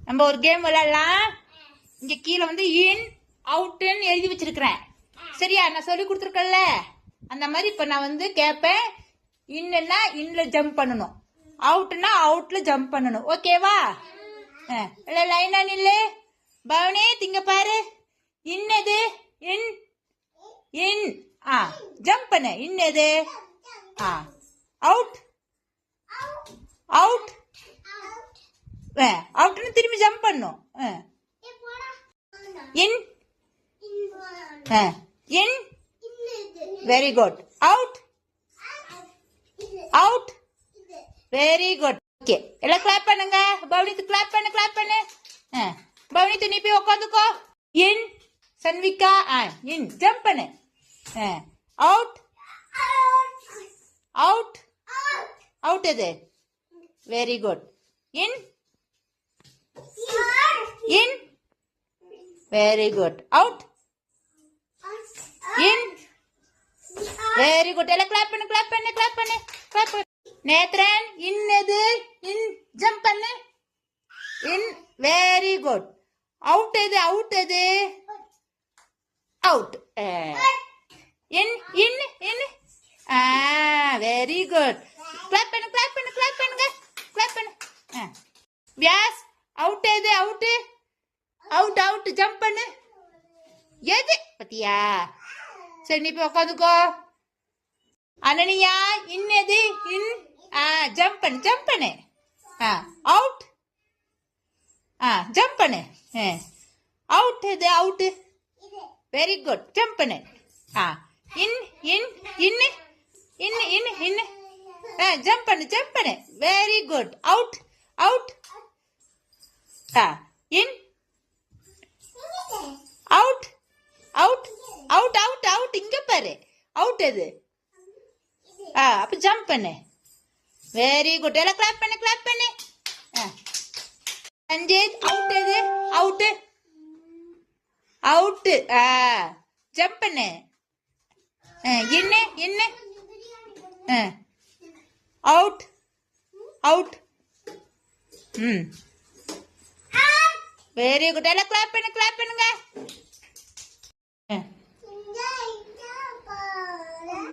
நம்ம ஒரு கேம் விளையாடலாம். இங்க கீழே வந்து இன் அவுட்னு எழுதி வச்சிருக்கிறேன். சரியா? நான் சொல்லி கொடுத்துருக்கேன்ல, அந்த மாதிரி இப்ப நான் வந்து கேட்பேன். இன்னுன்னா இன்ல ஜம்ப் பண்ணணும், அவுட்னா அவுட்ல ஜம்ப் பண்ணணும். ஓகேவா? லைனா நில்லு. பவனே திங்க பாரு. இன்னது? இன் இன் ஜம்ப் பண்ணு. இன்னது? அவுட் அவுட் அவுட்னு திரும்பி ஜம்ப் பண்ணும். In in very good. Out out very good. Okay, எல்லாம் கிளாப் பண்ணுங்க. பவனித்து கிளாப் பண்ணு, கிளாப் பண்ணு. பவனித்து நீ போய் உட்காந்துக்கோ. இன் சன்விகா இன் ஜம்ப் பண்ணு. அவுட் அவுட் அவுட் எது? Very good. In in very good. Out in very good. எல்லாம் கிளாப் பண்ணு, கிளாப் பண்ணு, கிளாப் பண்ணு, கிளாப் பண்ணு. நேத்ரன் இன்னது? இன் ஜம்ப் பண்ணு. In very good. அவுட் எது? அவுட் எது? Out. In in in very good. Clap பண்ணு, கிளாப் பண்ணு, கிளாப் பண்ணுங்க, கிளாப் பண்ணு. வியாஸ் அவுட் எது? அவுட் அவுட் அவுட் ஜம்ப் பண்ணு. எது பத்தியா? சரி, நீ போய் உட்காந்துக்கோ. அனனியா இன்னது? இன் ஜம்ப் பண்ணு, ஜம்ப் பண்ணு. அவுட் ஜம்ப் பண்ணு. அவுட் எது? Out very good. ஜம்ப் பண்ணு. இன் in in in in in jump பண்ணு, ஜம்ப் பண்ணு. Very good. Out out in out out out out out. இங்க பாரு. அவுட் எது? அப்ப ஜம்ப் பண்ணு. Very good. எல்லாம் கிளாப் பண்ணு, கிளாப் பண்ணு. சஞ்சீத் அவுட் எது? அவுட் அவுட் ஜம்ப் பண்ணு. என்ன என்ன அவுட் அவுட் வெரி குட். எல்லாம் கிளாப் பண்ணு, கிளாப் பண்ணுங்க.